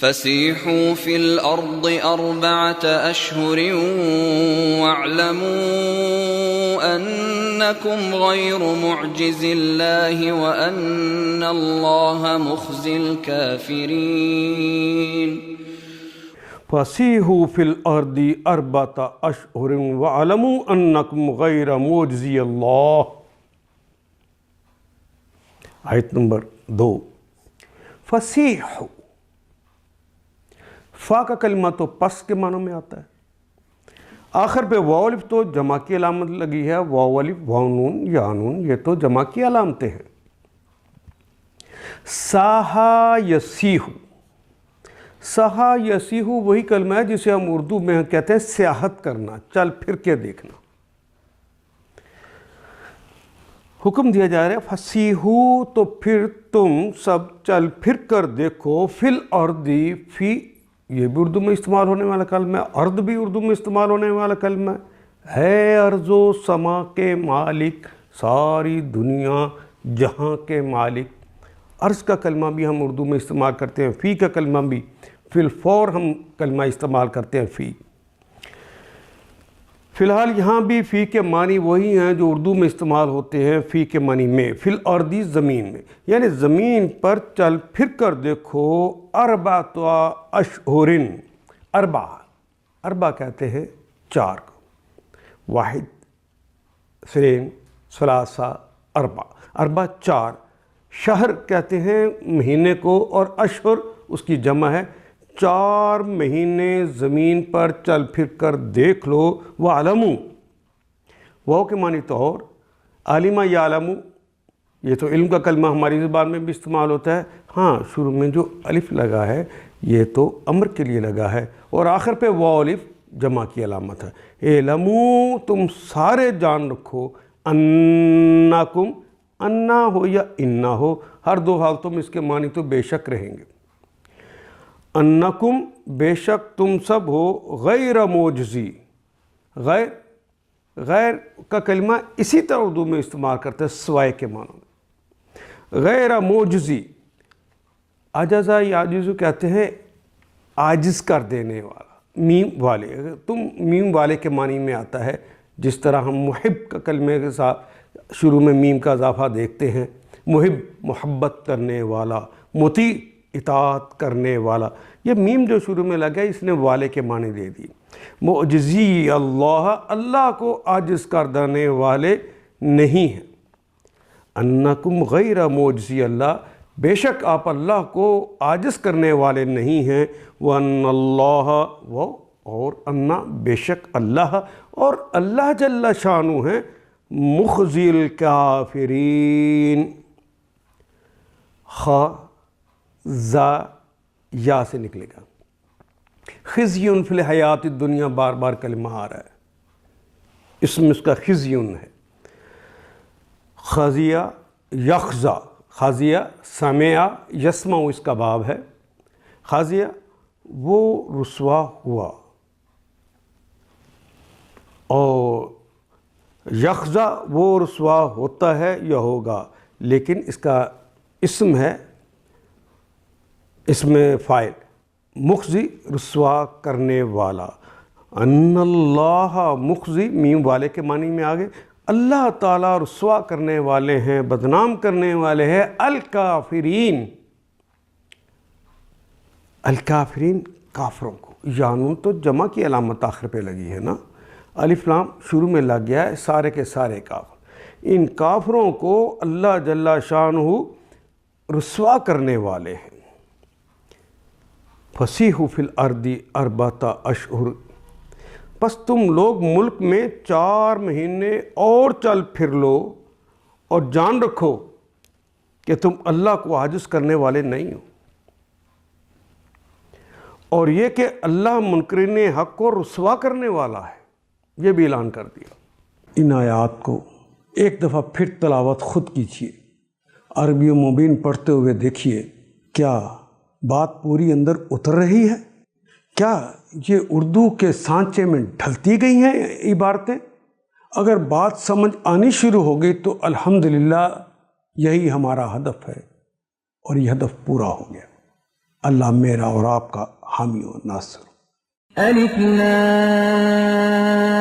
فسيحوا في الأرض 4 أشهر واعلموا أنكم غير معجز الله وأن الله مخزي الكافرين فسیحوا فی الارض 4 اشہر واعلموا انکم غیر معجزی اللہ۔ آیت نمبر 2، فسیحوا، فا کا کلمہ تو پس کے معنوں میں آتا ہے، آخر پہ واو الف تو جمع کی علامت لگی ہے، واو الف واو نون یا نون یہ تو جمع کی علامتیں ہیں۔ ساہا یسیحو، سہا یسیحو وہی کلمہ ہے جسے ہم اردو میں کہتے ہیں سیاحت کرنا، چل پھر کے دیکھنا۔ حکم دیا جا رہا ہے فسیحو، تو پھر تم سب چل پھر کر دیکھو، فی الارض، فی یہ بھی اردو میں استعمال ہونے والا کلمہ ہے، ارض بھی اردو میں استعمال ہونے والا کلمہ ہے ارض و سما کے مالک، ساری دنیا جہاں کے مالک۔ ارض کا کلمہ بھی ہم اردو میں استعمال کرتے ہیں، فی کا کلمہ بھی، فی الفور ہم کلمہ استعمال کرتے ہیں فی۔ فی الحال یہاں بھی فی کے معنی وہی ہیں جو اردو میں استعمال ہوتے ہیں فی کے معنی میں، فی الارض زمین میں، یعنی زمین پر چل پھر کر دیکھو 4 اشہر، اربع کہتے ہیں 4 کو، واحد، اثنین، ثلاثہ، اربع 4، شہر کہتے ہیں مہینے کو، اور اشہر اس کی جمع ہے، 4 مہینے زمین پر چل پھر کر دیکھ لو۔ وَعَلَمُوا، واو کے معنی تو اور، عالمہ یعلم، یہ تو علم کا کلمہ ہماری زبان میں بھی استعمال ہوتا ہے، ہاں شروع میں جو الف لگا ہے یہ تو امر کے لیے لگا ہے، اور آخر پہ واو الف جمع کی علامت ہے۔ اعلموا، تم سارے جان رکھو، انکم، انا ہو یا انا ہو، ہر 2 حالتوں میں اس کے معنی تو بے شک رہیں گے۔ انکم، بے شک تم سب ہو، غیر معجزی، غیر کا کلمہ اسی طرح اردو میں استعمال کرتے ہیں سوائے کے معنوں میں، غیر معجزی، عجزہ یعجزو کہتے ہیں عاجز کر دینے والا، میم والے، تم میم والے کے معنی میں آتا ہے، جس طرح ہم محب کا کلمے کے ساتھ شروع میں میم کا اضافہ دیکھتے ہیں، محب محبت کرنے والا، مطیع اطاعت کرنے والا، یہ میم جو شروع میں لگا اس نے والے کے معنی دے دی۔ معجزی اللہ، اللہ کو عاجز کر دینے والے نہیں ہیں۔ انکم غیر معجزی اللہ، بے شک آپ اللہ کو عاجز کرنے والے نہیں ہیں۔ وَأَنَّ اللَّهَ، اور انا، بے شک اللہ، اور اللہ جل شانہ ہیں مخزی الکافرین، خا زا یا سے نکلے گا، خزیون فی الحیات الدنیا، بار بار کلمہ آ رہا ہے، اسم اس کا خزیون ہے، خزیہ یخزا، خزیہ سمع یسمع اس کا باب ہے، خزیہ وہ رسوا ہوا، اور یخزا وہ رسوا ہوتا ہے یا ہوگا، لیکن اس کا اسم ہے، اسم فاعل، مخزی رسوا کرنے والا۔ ان اللہ مخزی، میم والے کے معنی میں آگے، اللہ تعالیٰ رسوا کرنے والے ہیں، بدنام کرنے والے ہیں، الکافرین، الکافرین کافروں کو، یانون تو جمع کی علامت آخر پہ لگی ہے نا، الف لام شروع میں لگ گیا ہے، سارے کے سارے کافر، ان کافروں کو اللہ جل شانہ رسوا کرنے والے ہیں۔ فسیحوا فی الارض 4 اشہر، پس تم لوگ ملک میں 4 مہینے اور چل پھر لو، اور جان رکھو کہ تم اللہ کو عاجز کرنے والے نہیں ہو، اور یہ کہ اللہ منکرین حق کو رسوا کرنے والا ہے، یہ بھی اعلان کر دیا۔ ان آیات کو ایک دفعہ پھر تلاوت خود کیجیے، عربی و مبین پڑھتے ہوئے دیکھیے، کیا بات پوری اندر اتر رہی ہے؟ کیا یہ اردو کے سانچے میں ڈھلتی گئی ہیں عبارتیں؟ اگر بات سمجھ آنی شروع ہو گئی تو الحمدللہ یہی ہمارا ہدف ہے، اور یہ ہدف پورا ہو گیا۔ اللہ میرا اور آپ کا حامی و ناصر ہو۔ الف لام